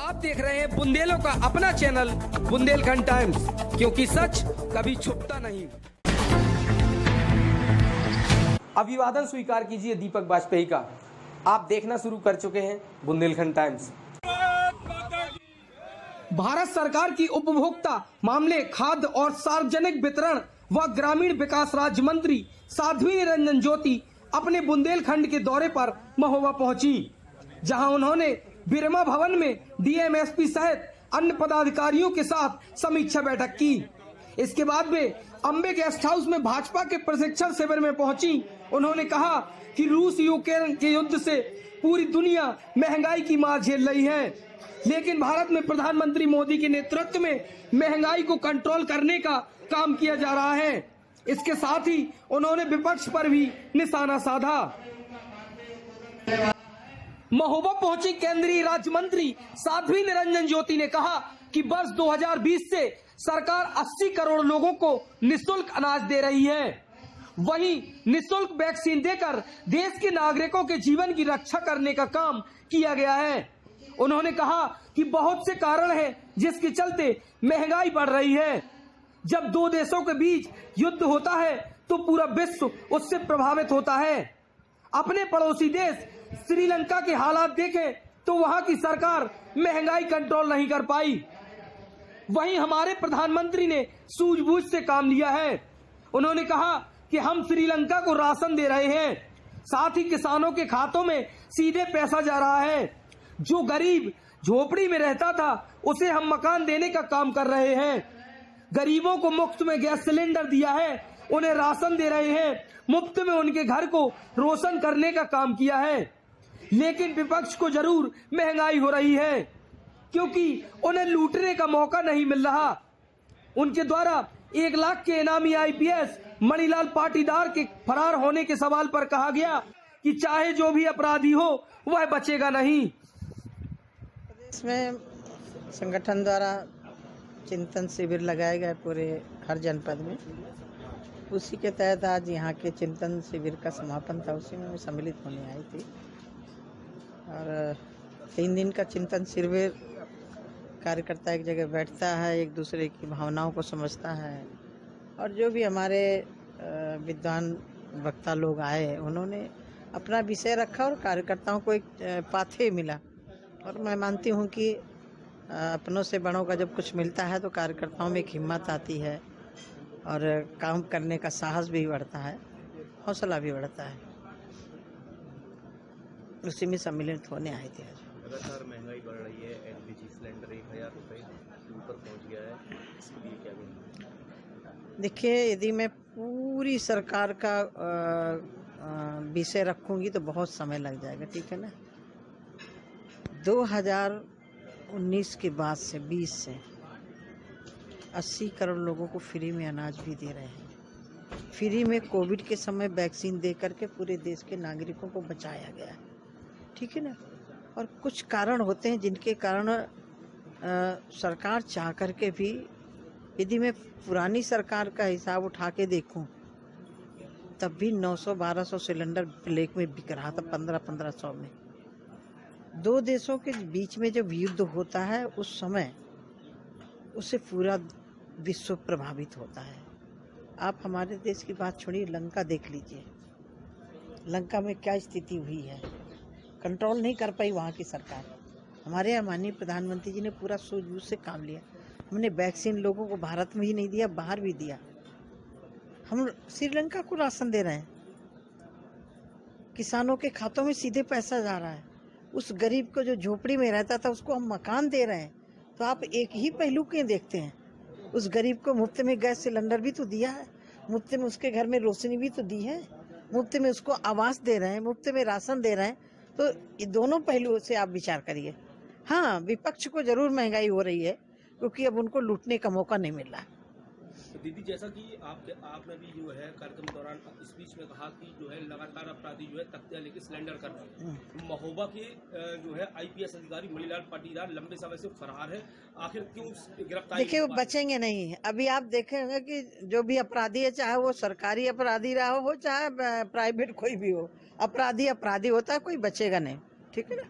आप देख रहे हैं बुंदेलों का अपना चैनल बुंदेलखंड टाइम्स, क्योंकि सच कभी छुपता नहीं। अभिवादन स्वीकार कीजिए दीपक वाजपेयी का। आप देखना शुरू कर चुके हैं बुंदेलखंड टाइम्स। भारत सरकार की उपभोक्ता मामले, खाद्य और सार्वजनिक वितरण व ग्रामीण विकास राज्य मंत्री साध्वी निरंजन ज्योति अपने बुंदेलखंड के दौरे पर महोबा पहुंची, जहां उन्होंने बिरमा भवन में डीएम, एसपी सहित अन्य पदाधिकारियों के साथ समीक्षा बैठक की। इसके बाद वे अम्बे गेस्ट हाउस में भाजपा के प्रशिक्षण शिविर में पहुंची। उन्होंने कहा कि रूस यूक्रेन के युद्ध से पूरी दुनिया महंगाई की मार झेल रही है, लेकिन भारत में प्रधानमंत्री मोदी के नेतृत्व में महंगाई को कंट्रोल करने का काम किया जा रहा है। इसके साथ ही उन्होंने विपक्ष पर भी निशाना साधा। महोबा पहुंची केंद्रीय राज्य मंत्री साध्वी निरंजन ज्योति ने कहा कि वर्ष 2020 से सरकार 80 करोड़ लोगों को निःशुल्क अनाज दे रही है। वहीं निःशुल्क वैक्सीन देकर देश के नागरिकों के जीवन की रक्षा करने का काम किया गया है। उन्होंने कहा कि बहुत से कारण हैं जिसके चलते महंगाई बढ़ रही है। जब दो देशों के बीच युद्ध होता है तो पूरा विश्व उससे प्रभावित होता है। अपने पड़ोसी देश श्रीलंका के हालात देखें तो वहां की सरकार महंगाई कंट्रोल नहीं कर पाई। वहीं हमारे प्रधानमंत्री ने सूझबूझ से काम लिया है। उन्होंने कहा कि हम श्रीलंका को राशन दे रहे हैं, साथ ही किसानों के खातों में सीधे पैसा जा रहा है। जो गरीब झोपड़ी में रहता था उसे हम मकान देने का काम कर रहे हैं। गरीबों को मुफ्त में गैस सिलेंडर दिया है, उन्हें राशन दे रहे हैं, मुफ्त में उनके घर को रोशन करने का काम किया है। लेकिन विपक्ष को जरूर महंगाई हो रही है, क्योंकि उन्हें लूटने का मौका नहीं मिल रहा। उनके द्वारा 1 लाख के इनामी आईपीएस मणिलाल पाटीदार के फरार होने के सवाल पर कहा गया कि चाहे जो भी अपराधी हो वह बचेगा नहीं। प्रदेश में संगठन द्वारा चिंतन शिविर लगाए गए पूरे हर जनपद में। उसी के तहत आज यहाँ के चिंतन शिविर का समापन था, उसी में मैं सम्मिलित होने आई थी। और 3 दिन का चिंतन शिविर, कार्यकर्ता एक जगह बैठता है, एक दूसरे की भावनाओं को समझता है, और जो भी हमारे विद्वान वक्ता लोग आए उन्होंने अपना विषय रखा और कार्यकर्ताओं को एक पाथे मिला। और मैं मानती हूँ कि अपनों से बड़ों का जब कुछ मिलता है तो कार्यकर्ताओं में एक हिम्मत आती है और काम करने का साहस भी बढ़ता है, हौसला भी बढ़ता है। उसी में सम्मिलित होने आए थे। लगातार महंगाई बढ़ रही है, एलपीजी सिलेंडर 1000 रुपये ऊपर पहुंच गया है, इसके लिए क्या कहेंगे? देखिए, यदि मैं पूरी सरकार का विषय रखूंगी तो बहुत समय लग जाएगा, ठीक है ना। 2019 के बाद से 20 से 80 करोड़ लोगों को फ्री में अनाज भी दे रहे हैं। फ्री में कोविड के समय वैक्सीन दे करके पूरे देश के नागरिकों को बचाया गया है, ठीक है ना। और कुछ कारण होते हैं जिनके कारण सरकार चाह करके भी, यदि मैं पुरानी सरकार का हिसाब उठा के देखूं तब भी 900-1200 सिलेंडर ब्लैक में बिक रहा था, 1500 में। दो देशों के बीच में जब युद्ध होता है उस समय उससे पूरा विश्व प्रभावित होता है। आप हमारे देश की बात छोड़िए, लंका देख लीजिए। लंका में क्या स्थिति हुई है, कंट्रोल नहीं कर पाई वहाँ की सरकार। हमारे यहाँ माननीय प्रधानमंत्री जी ने पूरा सूझबूझ से काम लिया। हमने वैक्सीन लोगों को भारत में ही नहीं दिया, बाहर भी दिया। हम श्रीलंका को राशन दे रहे हैं, किसानों के खातों में सीधे पैसा जा रहा है। उस गरीब को जो झोपड़ी में रहता था उसको हम मकान दे रहे हैं। तो आप एक ही पहलू क्यों देखते हैं? उस गरीब को मुफ्त में गैस सिलेंडर भी तो दिया है, मुफ्त में उसके घर में रोशनी भी तो दी है, मुफ्त में उसको आवास दे रहे हैं, मुफ्त में राशन दे रहे हैं। तो ये दोनों पहलुओं से आप विचार करिए। हाँ, विपक्ष को जरूर महंगाई हो रही है, क्योंकि अब उनको लूटने का मौका नहीं मिल रहा है। तो दीदी, जैसा कि आपने भी जो है कार्यक्रम दौरान स्पीच में कहा कि जो है लगातार अपराधी जो है तख्तियां लेके सिलेंडर कर रहे हैं। महोबा के जो है आईपीएस अधिकारी मणिलाल पाटीदार लंबे समय से फरार है, आखिर क्यों गिरफ्तारी? देखिए, वो बचेंगे नहीं। अभी आप देखेंगे कि जो भी अपराधी है, चाहे वो सरकारी अपराधी रहा हो चाहे प्राइवेट कोई भी हो, अपराधी अपराधी होता है, कोई बचेगा नहीं, ठीक है ना।